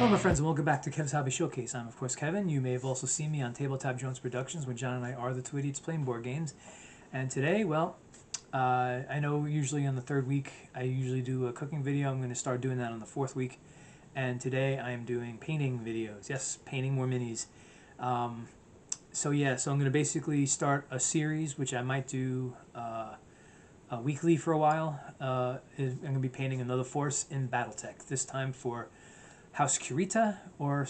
Hello my friends and welcome back to Kev's Hobby Showcase. I'm of course Kevin. You may have also seen me on Tabletop Jones Productions when John and I are the two idiots playing board games. And today, well, I know usually on the third week I usually do a cooking video. I'm going to start doing that on the fourth week. And today I am doing painting videos. Yes, painting more minis. So I'm going to basically start a series which I might do weekly for a while. I'm going to be painting another force in Battletech, this time for House Kurita, or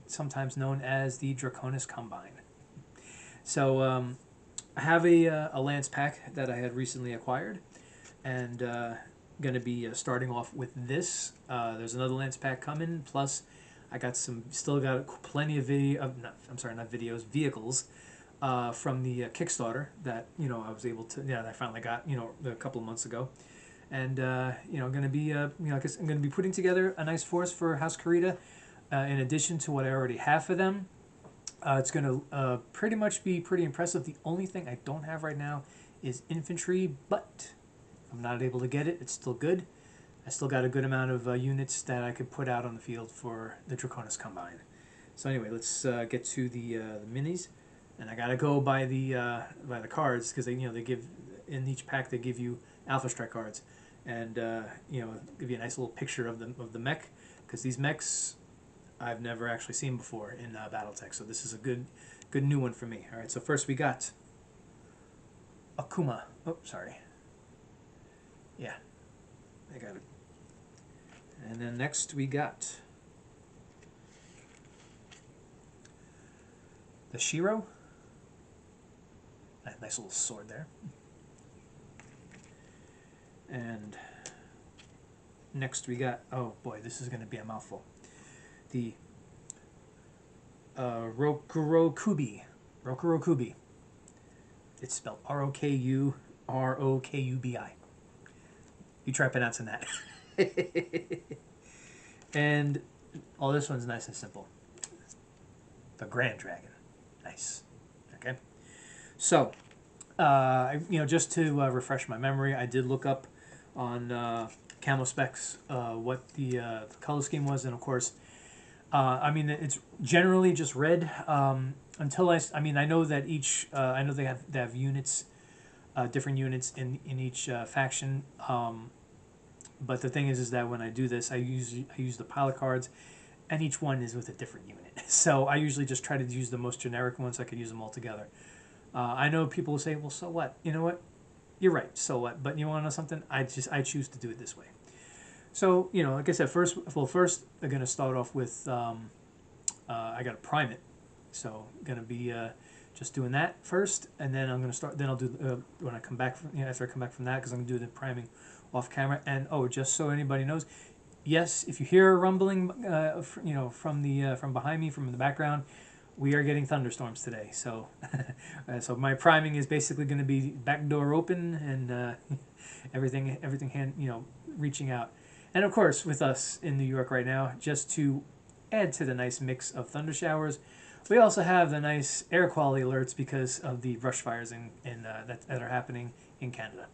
sometimes known as the Draconis Combine. So I have a lance pack that I had recently acquired, and going to be starting off with this. There's another lance pack coming, plus I got still got plenty of vehicles from the Kickstarter that I was able to, I finally got a couple of months ago. And going to be I'm going to be putting together a nice force for House Kurita, in addition to what I already have for them. It's going to pretty much be pretty impressive. The only thing I don't have right now is infantry, but if I'm not able to get it, it's still good. I still got a good amount of units that I could put out on the field for the Draconis Combine. So anyway, let's get to the minis, and I gotta go by the cards, because they give in each pack, they give you Alpha Strike cards, and give you a nice little picture of the mech, because these mechs I've never actually seen before in Battletech, so this is a good new one for me. All right, so first we got Akuma. Oh, sorry. Yeah, I got it. And then next we got the Shiro. Nice little sword there. And next we got, oh boy, this is going to be a mouthful, the Rokurokubi. It's spelled Rokurokubi. You try pronouncing that. And this one's nice and simple. The Grand Dragon. Nice. Okay. So, just to refresh my memory, I did look up on Camo Specs what the color scheme was, and of course, it's generally just red. Until I know that each I know they have units, different units in each faction. But the thing is that when I do this, I use the pile of cards, and each one is with a different unit. So I usually just try to use the most generic ones so I can use them all together. I know people will say, well, so what? You know what? You're right, so what? But you want to know something? I choose to do it this way. So, like I said, first I'm going to start off with, I got to prime it. So I'm going to be just doing that first, and then I'm going to start, then I'll do, when I come back, after I come back from that, because I'm going to do the priming off camera. And, just so anybody knows, yes, if you hear a rumbling, from behind me, from the background, we are getting thunderstorms today. So, so my priming is basically going to be back door open, and everything reaching out. And of course, with us in New York right now, just to add to the nice mix of thunder showers, we also have the nice air quality alerts because of the brush fires that are happening in Canada.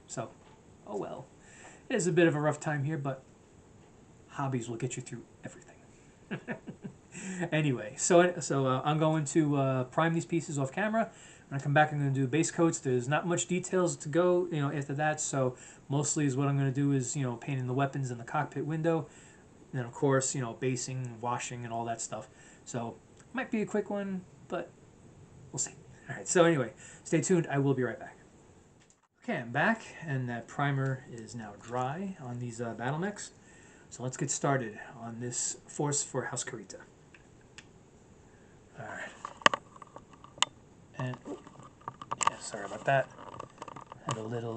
So, oh well, it is a bit of a rough time here, but hobbies will get you through everything. Anyway, so I'm going to prime these pieces off camera. When I come back, I'm going to do base coats. There's not much details to go, after that. So mostly is what I'm going to do is, painting the weapons in the cockpit window. And then of course, basing, washing, and all that stuff. So might be a quick one, but we'll see. All right. So anyway, stay tuned. I will be right back. Okay, I'm back, and that primer is now dry on these battlemechs. So let's get started on this force for House Kurita. All right. And sorry about that. Had a little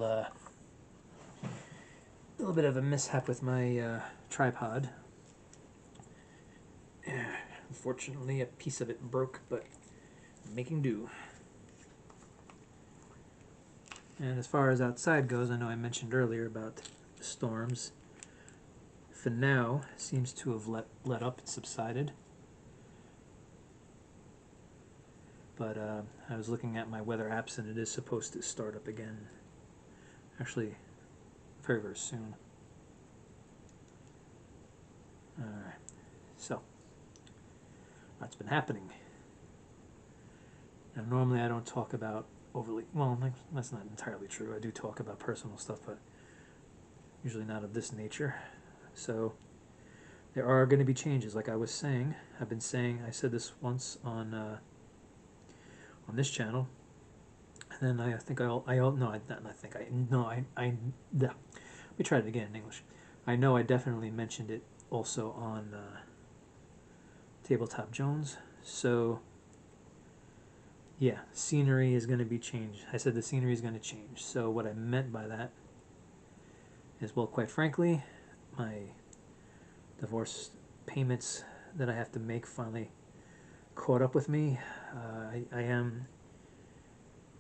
bit of a mishap with my tripod. Unfortunately, a piece of it broke, but I'm making do. And as far as outside goes, I know I mentioned earlier about the storms. For now, seems to have let up and subsided. But I was looking at my weather apps, and it is supposed to start up again. Actually, very, very soon. Alright. So that's been happening. Now, normally I don't talk about overly, well, that's not entirely true. I do talk about personal stuff, but usually not of this nature. So there are going to be changes, like I was saying. I've been saying, I said this once on this channel, and then I think no, let me try it again in English. I know I definitely mentioned it also on Tabletop Jones. So yeah, scenery is going to be changed. I said the scenery is going to change. So what I meant by that is, well, quite frankly, my divorce payments that I have to make finally caught up with me. I am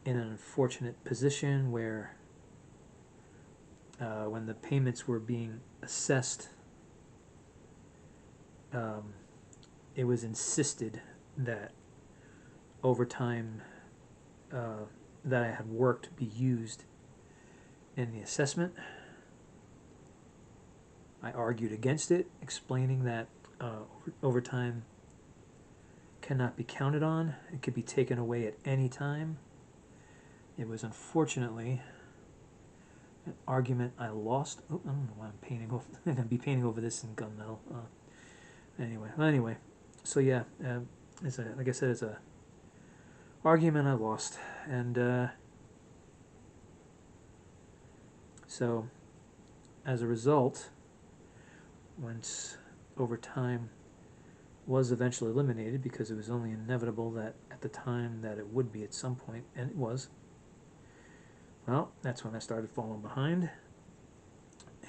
in an unfortunate position where when the payments were being assessed, it was insisted that overtime that I had worked be used in the assessment. I argued against it, explaining that overtime cannot be counted on. It could be taken away at any time. It was unfortunately an argument I lost. Oh, I don't know why I'm painting over. I'm gonna be painting over this in gunmetal. Anyway, so yeah, like I said, it's a argument I lost, and so as a result, once overtime was eventually eliminated, because it was only inevitable that at the time that it would be at some point, and it was, well, that's when I started falling behind,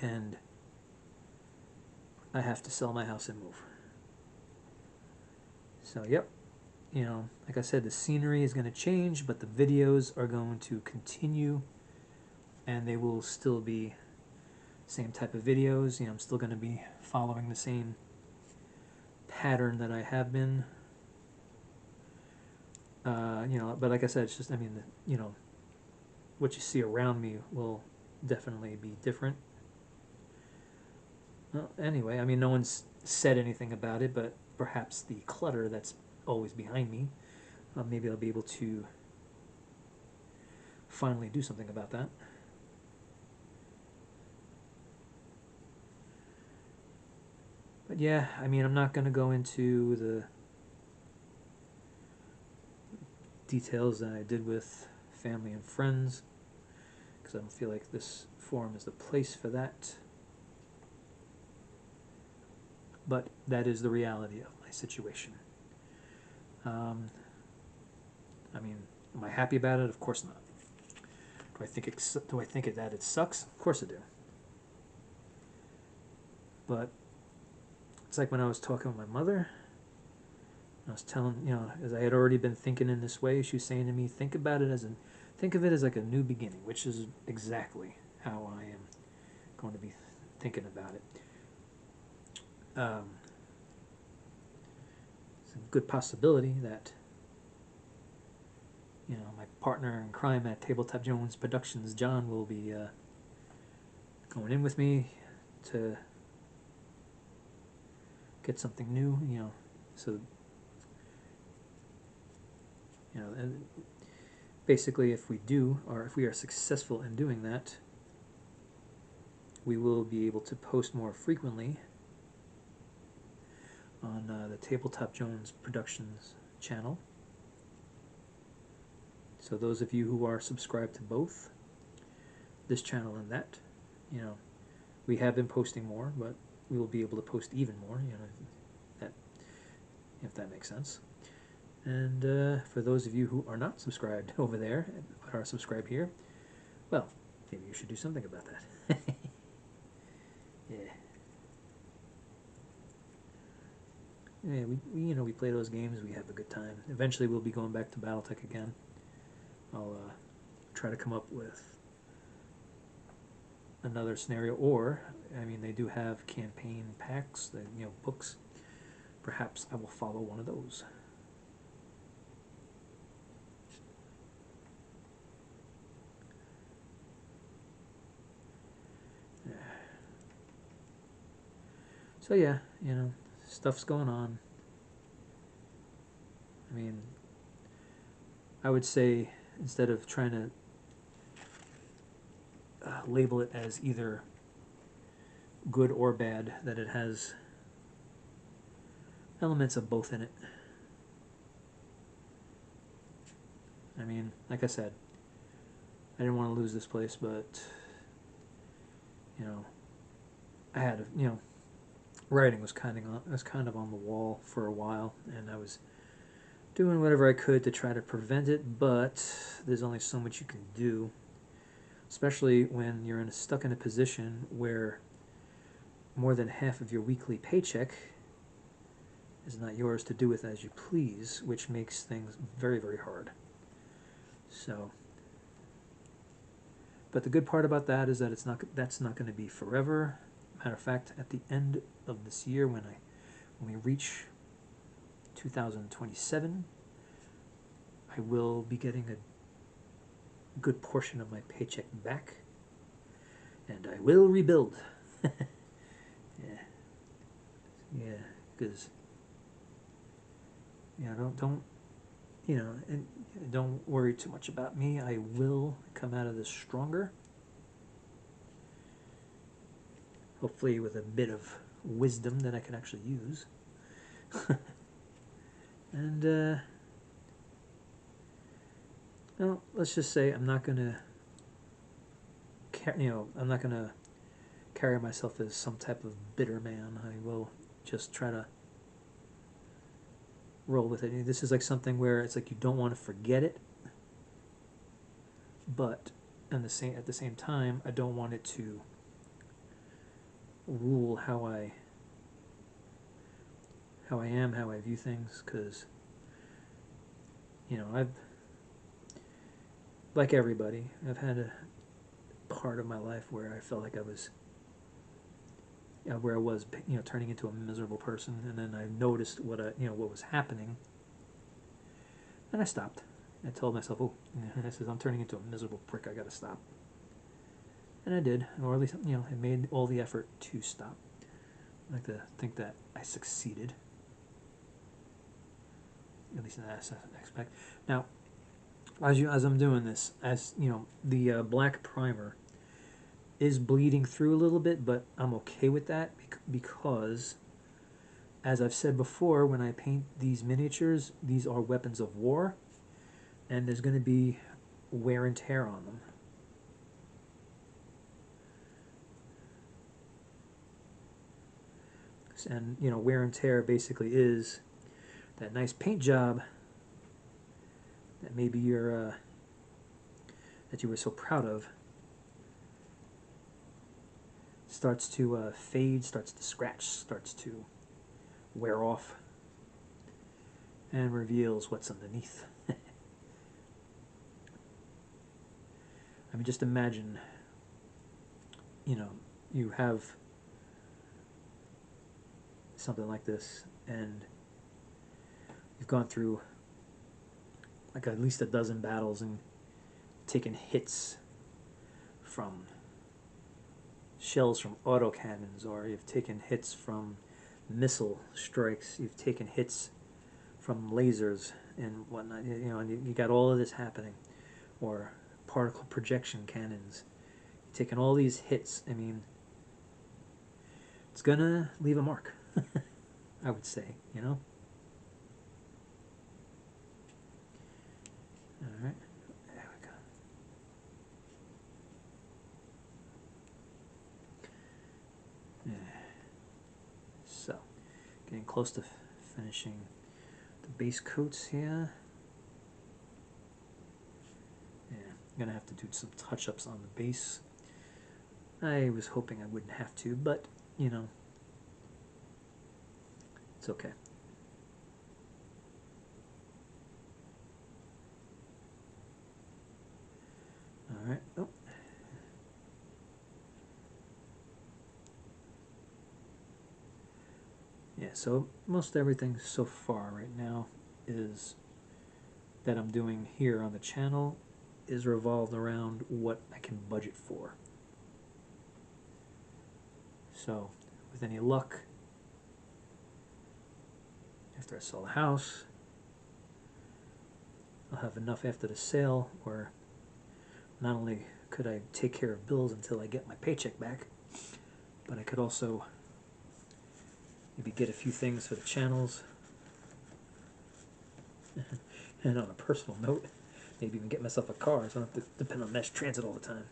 and I have to sell my house and move. So yep, like I said, the scenery is going to change, but the videos are going to continue, and they will still be same type of videos. I'm still going to be following the same pattern that I have been. But like I said, it's just, what you see around me will definitely be different. Well, anyway, no one's said anything about it, but perhaps the clutter that's always behind me, maybe I'll be able to finally do something about that. But yeah, I'm not going to go into the details that I did with family and friends, because I don't feel like this forum is the place for that. But that is the reality of my situation. Am I happy about it? Of course not. Do I think that it sucks? Of course I do. But it's like when I was talking with my mother, I was telling, as I had already been thinking in this way, she was saying to me, think of it as like a new beginning, which is exactly how I am going to be thinking about it. It's a good possibility that my partner in crime at Tabletop Jones Productions, John, will be going in with me to get something new, so and basically if we are successful in doing that, we will be able to post more frequently on the Tabletop Jones Productions channel. So those of you who are subscribed to both this channel and that, we have been posting more, but we will be able to post even more, if that makes sense. And for those of you who are not subscribed over there, but are subscribed here, well, maybe you should do something about that. Yeah. Yeah, we play those games, we have a good time. Eventually we'll be going back to Battletech again. I'll try to come up with another scenario, or they do have campaign packs, books. Perhaps I will follow one of those. So yeah, stuff's going on. I mean, I would say instead of trying to label it as either good or bad, that it has elements of both in it. I mean, like I said, I didn't want to lose this place, but, you know, I had, you know, writing was kind of on the wall for a while, and I was doing whatever I could to try to prevent it, but there's only so much you can do, especially when you're stuck in a position where more than half of your weekly paycheck is not yours to do with as you please, which makes things very, very hard. So, but the good part about that is that that's not going to be forever. Matter of fact, at the end of this year, when we reach 2027, I will be getting a good portion of my paycheck back, and I will rebuild. Yeah, because don't and don't worry too much about me. I will come out of this stronger. Hopefully with a bit of wisdom that I can actually use. And well, let's just say I'm not gonna carry myself as some type of bitter man. I will just try to roll with it. This is like something where it's like you don't want to forget it, but at the same time, I don't want it to rule how I am, how I view things, because I've, like everybody, I've had a part of my life where I felt like I was where I was turning into a miserable person, and then I noticed what was happening, and I stopped. I told myself, oh, I said, I'm turning into a miserable prick, I gotta stop. And I did, or at least I made all the effort to stop. I like to think that I succeeded, at least in that aspect. Now, as I'm doing this, the black primer is bleeding through a little bit, but I'm okay with that because, as I've said before, when I paint these miniatures, these are weapons of war, and there's going to be wear and tear on them. And wear and tear basically is that nice paint job that maybe that you were so proud of starts to fade, starts to scratch, starts to wear off, and reveals what's underneath. I mean, just imagine, you have something like this, and you've gone through like at least a dozen battles and taken hits from shells from autocannons, or you've taken hits from missile strikes, you've taken hits from lasers and whatnot, and you got all of this happening, or particle projection cannons. You've taken all these hits. I mean, it's gonna leave a mark. I would say, All right, there we go. Yeah. So, getting close to finishing the base coats here. Yeah, I'm gonna have to do some touch-ups on the base. I was hoping I wouldn't have to, but it's okay. All right. Oh. Yeah, so most everything so far right now is that I'm doing here on the channel is revolved around what I can budget for. So, with any luck, after I sell the house, I'll have enough after the sale where not only could I take care of bills until I get my paycheck back, but I could also maybe get a few things for the channels. And on a personal note, maybe even get myself a car so I don't have to depend on mass transit all the time.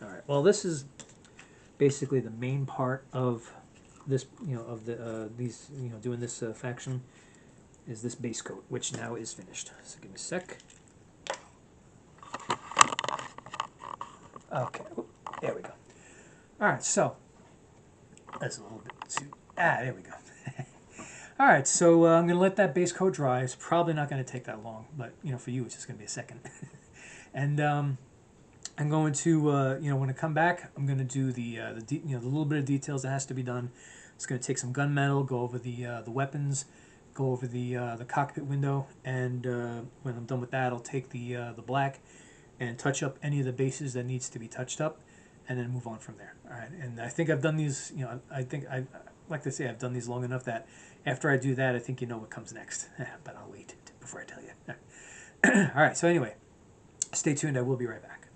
Alright, well, this is basically the main part of this, of the these, doing this faction, is this base coat, which now is finished. So give me a sec. Okay, there we go. All right, so that's a little bit too. There we go. All right, so I'm going to let that base coat dry. It's probably not going to take that long, but for you, it's just going to be a second. And I'm going to, when I come back, I'm going to do the little bit of details that has to be done. It's going to take some gunmetal, go over the weapons, go over the cockpit window, and when I'm done with that, I'll take the black and touch up any of the bases that needs to be touched up, and then move on from there. All right, and I think I've done these. I think like to say I've done these long enough that after I do that, I think you know what comes next. But I'll wait before I tell you. All right. So anyway, stay tuned. I will be right back.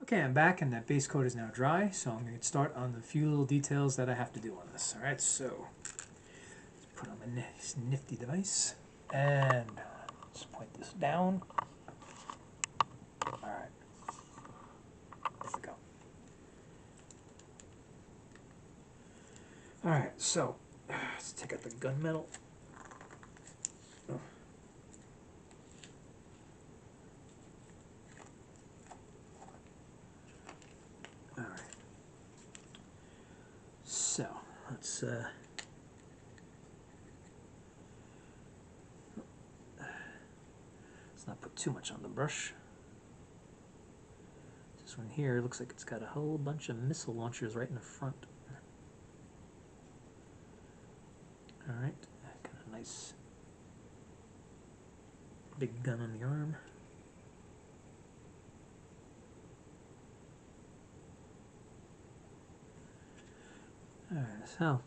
Okay, I'm back, and that base coat is now dry. So I'm going to start on the few little details that I have to do on this. All right. So let's put on my nice nifty device, and let's point this down. All right. There we go. All right. So let's take out the gunmetal. Oh. All right. So let's not put too much on the brush. This one here looks like it's got a whole bunch of missile launchers right in the front. All right, got a nice big gun on the arm. All right, so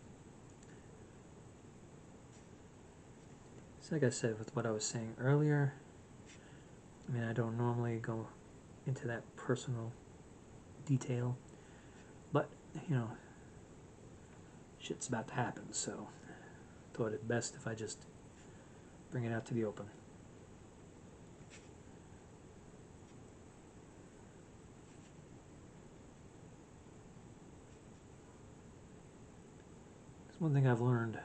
like I said with what I was saying earlier, I mean, I don't normally go into that personal detail, but shit's about to happen, so I thought it best if I just bring it out to the open. It's one thing I've learned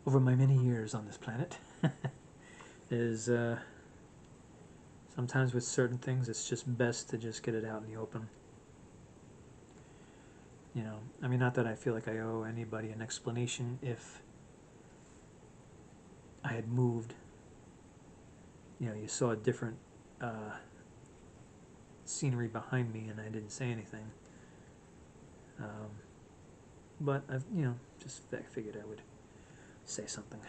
over my many years on this planet is sometimes with certain things it's just best to just get it out in the open. I mean, not that I feel like I owe anybody an explanation if I had moved. You saw a different scenery behind me and I didn't say anything. But I've, just figured I would say something.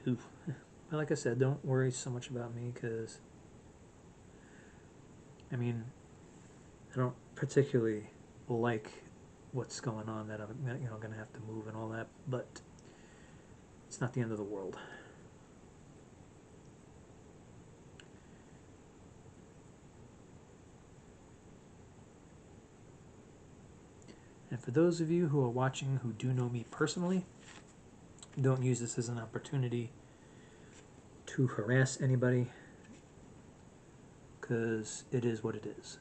But like I said, don't worry so much about me because, I mean, I don't particularly like what's going on, that I'm going to have to move and all that, but it's not the end of the world. And for those of you who are watching who do know me personally, don't use this as an opportunity to harass anybody, because it is what it is.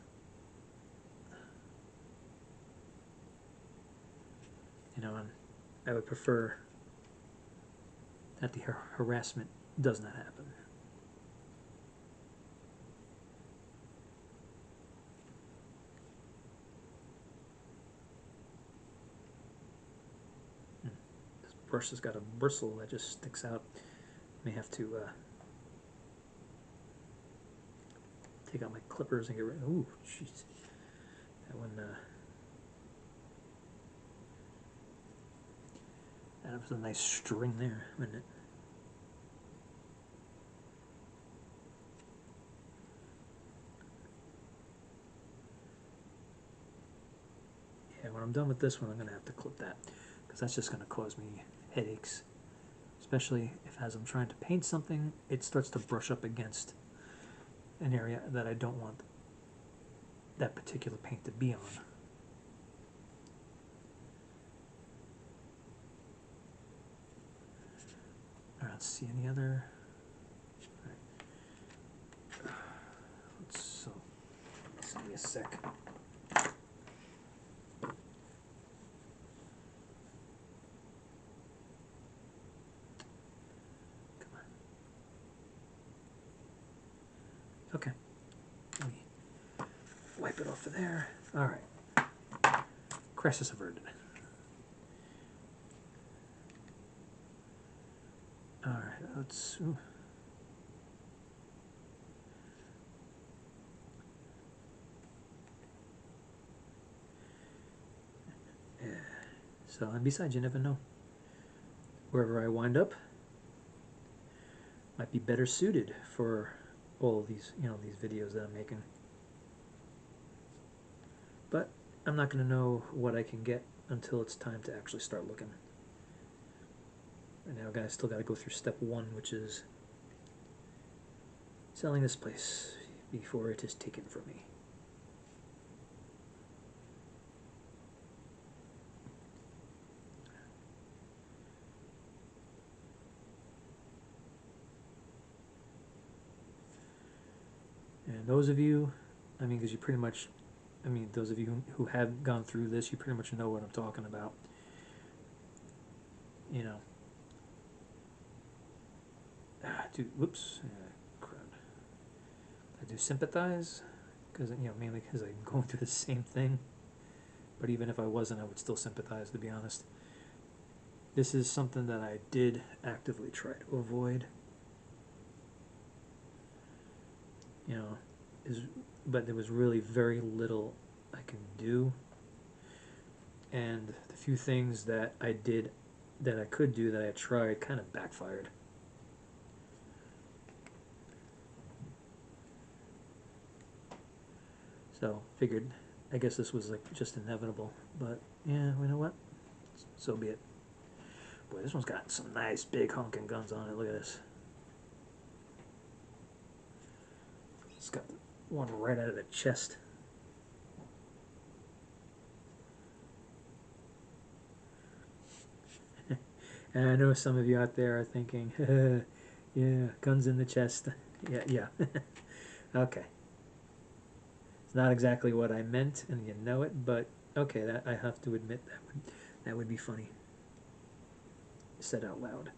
And I would prefer that the harassment does not happen. This brush has got a bristle that just sticks out. May have to take out my clippers and get rid of. Ooh, jeez, that one. That was a nice string there, wasn't it? I'm done with this one, I'm going to have to clip that, because that's just going to cause me headaches. Especially if, as I'm trying to paint something, it starts to brush up against an area that I don't want that particular paint to be on. Alright, let's see any other. Right. So, give me a sec. Okay, let me wipe it off of there. All right, crisis averted. All right, let's. Ooh. Yeah. So, and besides, you never know. Wherever I wind up, might be better suited for all of these, these videos that I'm making. But I'm not going to know what I can get until it's time to actually start looking. Right now, guys, still got to go through step 1, which is selling this place before it is taken from me. And those of you, because you pretty much, those of you who have gone through this, you pretty much know what I'm talking about. Dude, whoops, crap. I do sympathize, because, mainly because I'm going through the same thing. But even if I wasn't, I would still sympathize, to be honest. This is something that I did actively try to avoid. But there was really very little I can do, and the few things that I did, that I could do, that I tried, kind of backfired. So figured, I guess this was like just inevitable, but yeah, you know what? So be it. Boy, this one's got some nice big honking guns on it. Look at this. It's got one right out of the chest. And I know some of you out there are thinking, yeah, guns in the chest. Yeah. Okay. It's not exactly what I meant, and you know it, but okay, that I have to admit that would be funny. Said out loud.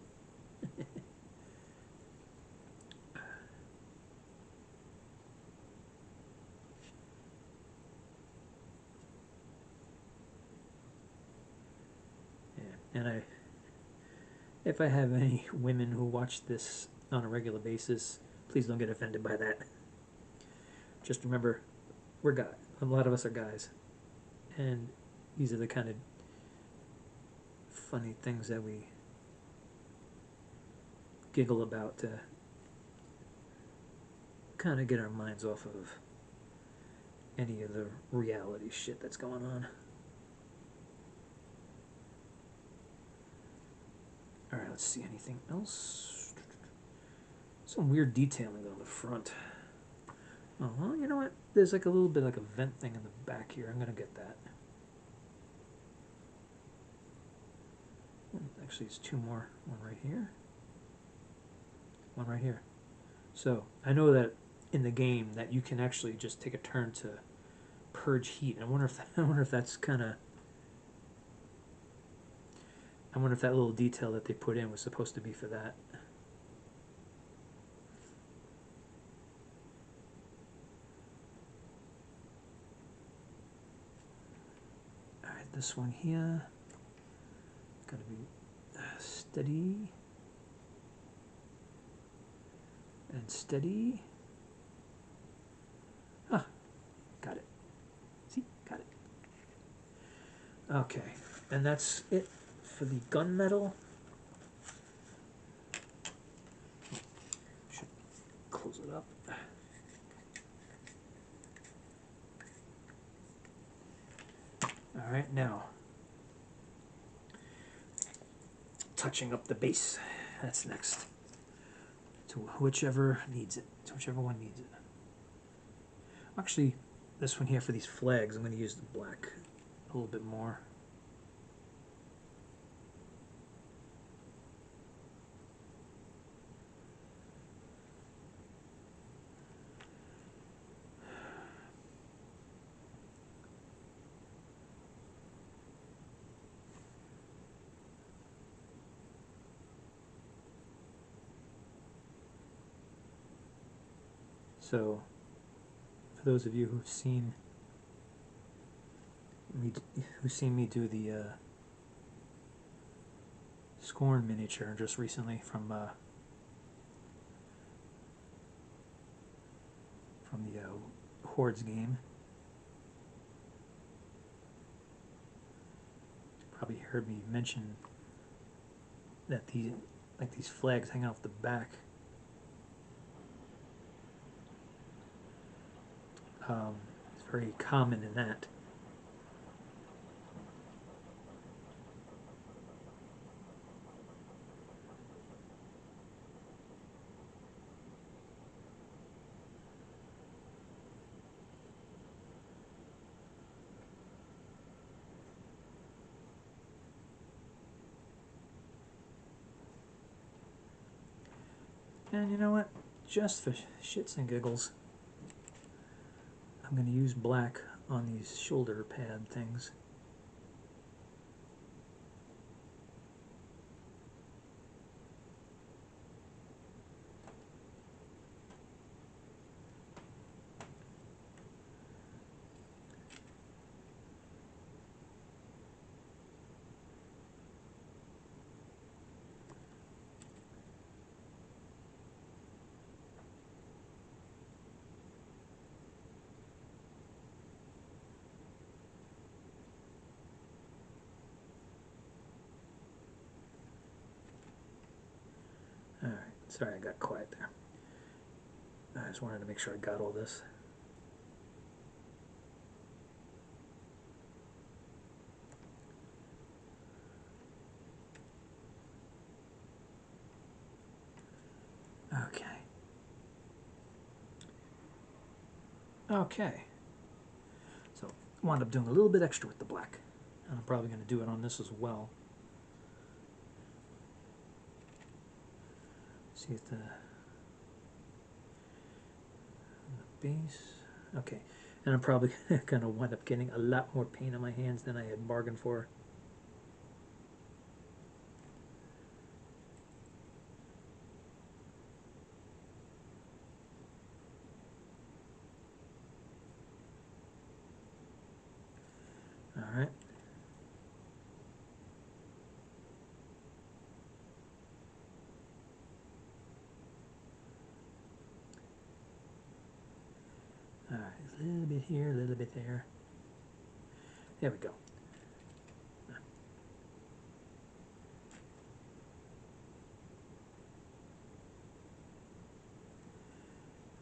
Yeah, and if I have any women who watch this on a regular basis, please don't get offended by that. Just remember, we're guys. A lot of us are guys, and these are the kind of funny things that we giggle about to kind of get our minds off of any of the reality shit that's going on. Alright, let's see, anything else? Some weird detailing on the front. Oh, well, you know what? There's like a little bit like a vent thing in the back here. I'm going to get that. Actually, it's two more. One right here. One right here. So, I know that in the game that you can actually just take a turn to purge heat. I wonder if that's kind of... I wonder if that little detail that they put in was supposed to be for that. Alright, this one here. Gotta be steady. And steady. Ah, got it. See, got it. Okay, and that's it for the gunmetal. Should close it up. Alright, now touching up the base. That's next. To whichever needs it. To whichever one needs it. Actually, this one here for these flags, I'm going to use the black a little bit more. So, for those of you who've seen me do the Scorn miniature just recently from the Hordes game, probably heard me mention that these flags hang off the back. It's very common in that. And you know what? Just for shits and giggles, I'm going to use black on these shoulder pad things. Alright, sorry I got quiet there. I just wanted to make sure I got all this. Okay. Okay. So, wound up doing a little bit extra with the black. And I'm probably going to do it on this as well. See if the base. Okay. And I'm probably going to wind up getting a lot more paint on my hands than I had bargained for. Alright. Alright, a little bit here, a little bit there. There we go.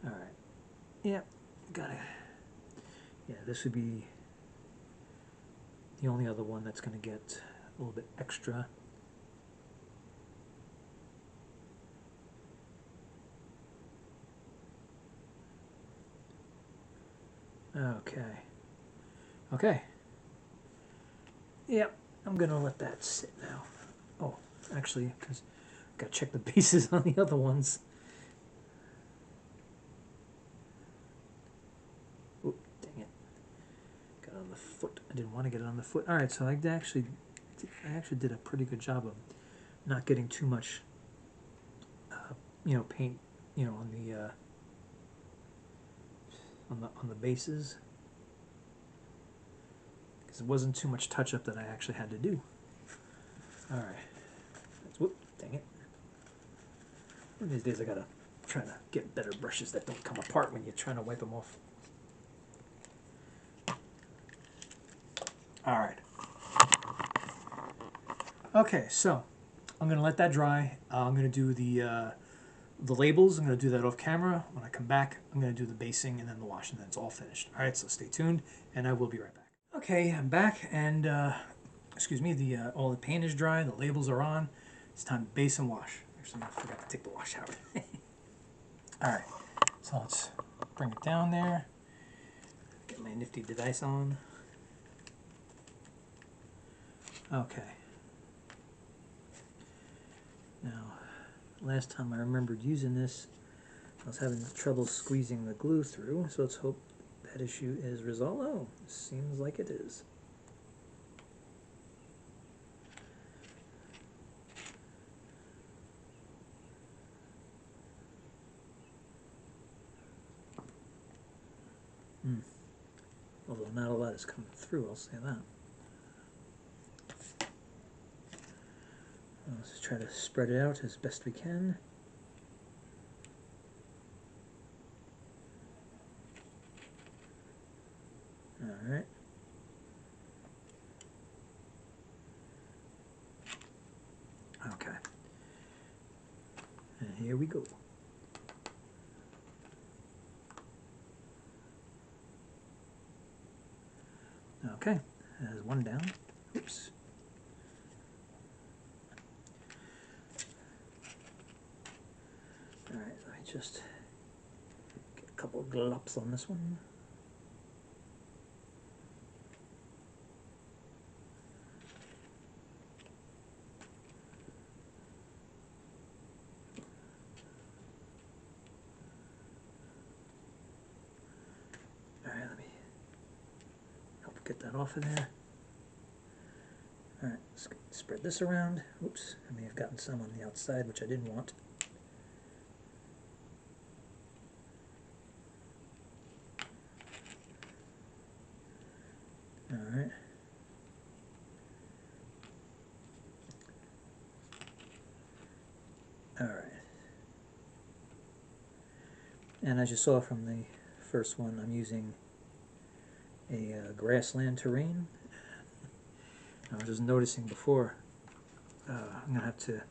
Alright. Yep, got it. Yeah, this would be the only other one that's going to get a little bit extra. Okay. Okay. Yep, I'm going to let that sit now. Oh, actually, because I've got to check the bases on the other ones. Oh, dang it. Got it on the foot. I didn't want to get it on the foot. Alright, so I actually did a pretty good job of not getting too much, paint, on the bases, because it wasn't too much touch up that I actually had to do. All right, whoop, dang it! One of these days I gotta try to get better brushes that don't come apart when you're trying to wipe them off. All right. Okay, so I'm gonna let that dry. I'm gonna do the labels. I'm going to do that off camera. When I come back, I'm going to do the basing and then the wash, and then it's all finished. All right, so stay tuned, and I will be right back. Okay, I'm back, and excuse me. The all the paint is dry. The labels are on. It's time to base and wash. Actually, I forgot to take the wash out. All right, so let's bring it down there. Get my nifty device on. Okay. Now, last time I remembered using this, I was having trouble squeezing the glue through, so let's hope that issue is resolved. Oh, seems like it is. Although not a lot is coming through, I'll say that. Let's try to spread it out as best we can. Alright. Okay. And here we go. Okay, there's one down. Oops. Alright, let me just get a couple of glops on this one. Alright, let me help get that off of there. Alright, let's spread this around. Oops, I may have gotten some on the outside, which I didn't want. Alright. Alright. And as you saw from the first one, I'm using a grassland terrain. I was just noticing before, I'm going to have to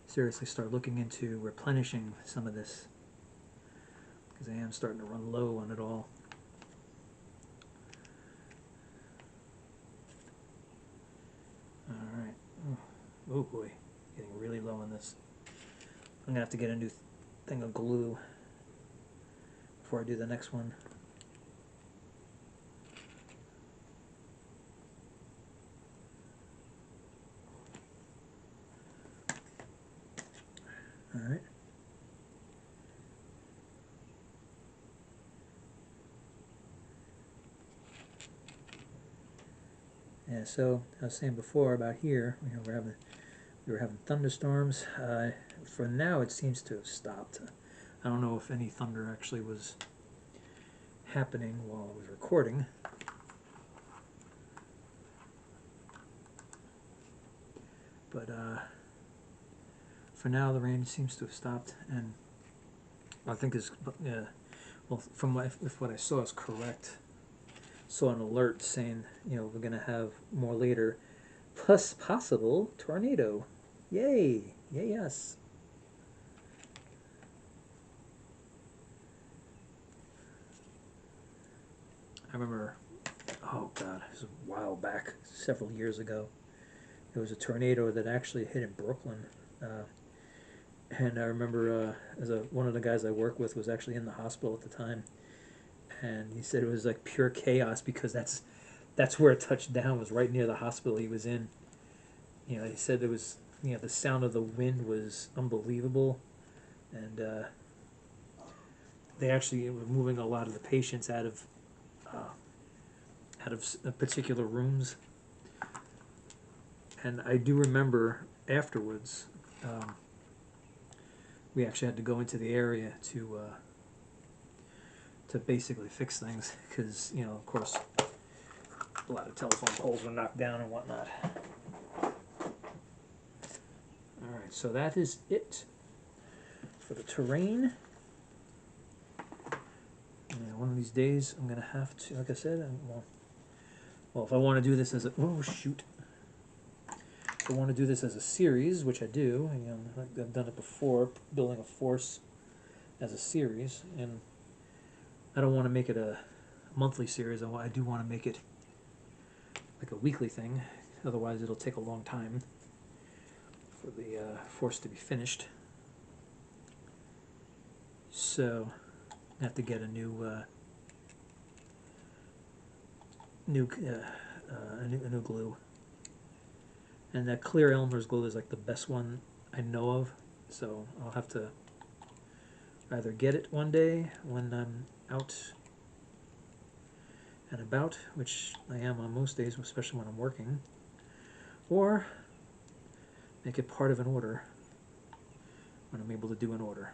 seriously start looking into replenishing some of this, because I am starting to run low on it all. Alright. Oh boy, getting really low on this. I'm going to have to get a new thing of glue before I do the next one. Alright. Yeah, so I was saying before about here, we were having thunderstorms. For now, it seems to have stopped. I don't know if any thunder actually was happening while I was recording. But for now, the rain seems to have stopped, and I think is well, from if what I saw is correct. Saw an alert saying, you know, we're going to have more later, plus possible tornado. Yay! Yay, yes. I remember, oh God, it was a while back, several years ago. There was a tornado that actually hit in Brooklyn. And I remember one of the guys I work with was actually in the hospital at the time. And he said it was like pure chaos, because that's where it touched down, was right near the hospital he was in. You know, he said there was, you know, the sound of the wind was unbelievable. And they actually were moving a lot of the patients out of particular rooms. And I do remember afterwards, we actually had to go into the area to basically fix things, because, you know, of course, a lot of telephone poles were knocked down and whatnot. Alright, so that is it for the terrain. And one of these days I'm going to have to, like I said, well, if I want to do this as a, oh shoot. If I want to do this as a series, which I do, you know, I've done it before, building a force as a series, and I don't want to make it a monthly series. I do want to make it like a weekly thing. Otherwise, it'll take a long time for the force to be finished. So I have to get a new new glue. And that clear Elmer's glue is like the best one I know of. So I'll have to either get it one day when I'm out and about, which I am on most days, especially when I'm working, or make it part of an order when I'm able to do an order.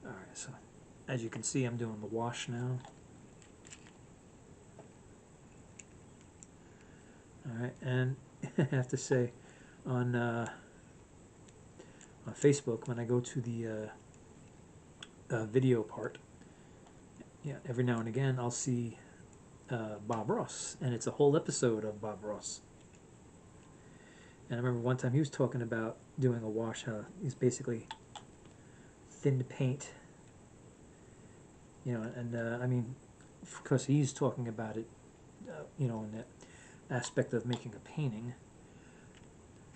Alright, so as you can see, I'm doing the wash now. Alright, and I have to say, on Facebook, when I go to the video part, yeah, every now and again I'll see Bob Ross, and it's a whole episode of Bob Ross. And I remember one time he was talking about doing a wash, how he's basically thinned paint, you know, and I mean, of course he's talking about it, you know, in that aspect of making a painting.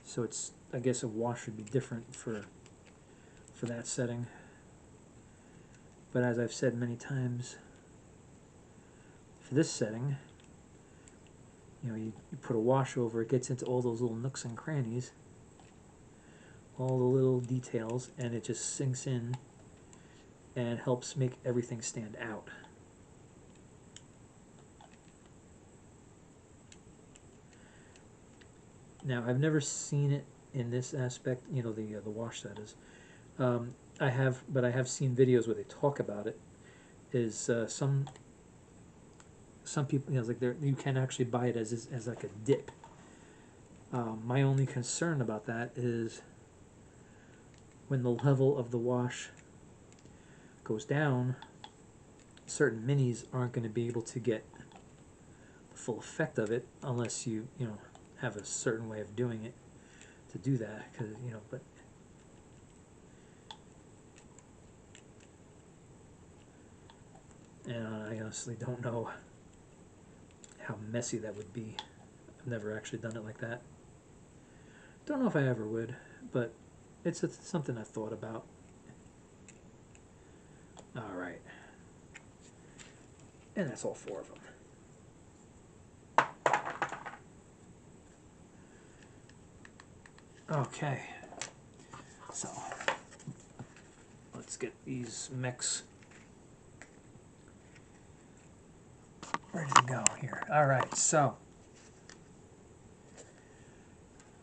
So it's, I guess a wash would be different for that setting. But as I've said many times, for this setting, you know, you put a wash over, it gets into all those little nooks and crannies, all the little details, and it just sinks in and helps make everything stand out. Now, I've never seen it in this aspect, you know, the wash, that is. I have seen videos where they talk about it. Is some people, you know, like you can actually buy it as like a dip. My only concern about that is when the level of the wash goes down, certain minis aren't going to be able to get the full effect of it unless you know, have a certain way of doing it to do that, because, you know, but and I honestly don't know how messy that would be. I've never actually done it like that. Don't know if I ever would, but it's something I've thought about. Alright. And that's all 4 of them. Okay. So, let's get these mechs ready to go here. Alright, so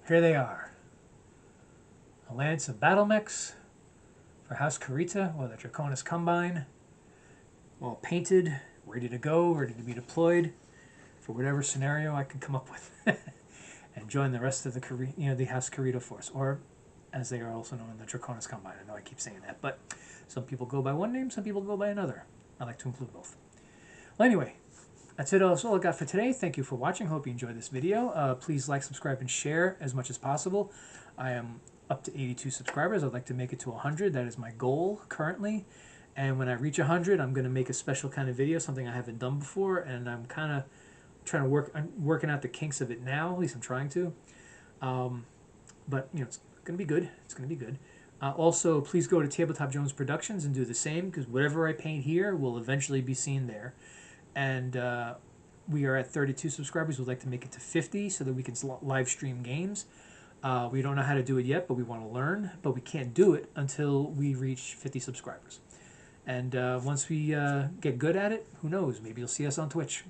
here they are. A lance of Battlemechs for House Kurita, or the Draconis Combine. All painted, ready to go, ready to be deployed for whatever scenario I can come up with. And join the rest of the House Kurita force, or as they are also known, the Draconis Combine. I know I keep saying that, but some people go by one name, some people go by another. I like to include both. Well, anyway, that's it. That's all I got for today. Thank you for watching. Hope you enjoyed this video. Please like, subscribe, and share as much as possible. I am up to 82 subscribers. I'd like to make it to 100. That is my goal currently. And when I reach 100, I'm going to make a special kind of video, something I haven't done before, and I'm kind of trying to I'm working out the kinks of it now. At least I'm trying to. But you know, it's going to be good. It's going to be good. Also, please go to Tabletop Jones Productions and do the same, because whatever I paint here will eventually be seen there. And we are at 32 subscribers. We'd like to make it to 50 so that we can live stream games. We don't know how to do it yet, but we want to learn. But we can't do it until we reach 50 subscribers. And once we get good at it, who knows? Maybe you'll see us on Twitch.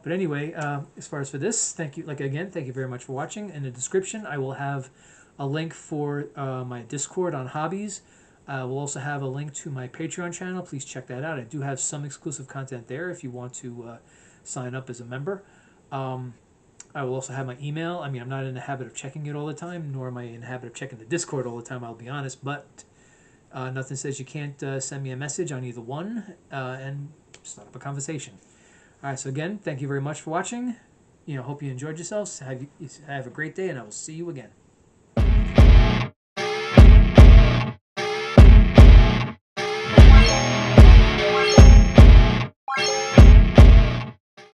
But anyway, as far as for this, thank you. Again, thank you very much for watching. In the description, I will have a link for my Discord on hobbies. We'll also have a link to my Patreon channel. Please check that out. I do have some exclusive content there if you want to sign up as a member. I will also have my email. I mean, I'm not in the habit of checking it all the time, nor am I in the habit of checking the Discord all the time, I'll be honest. But nothing says you can't send me a message on either one and start up a conversation. All right, so again, thank you very much for watching. Hope you enjoyed yourselves. Have a great day, and I will see you again.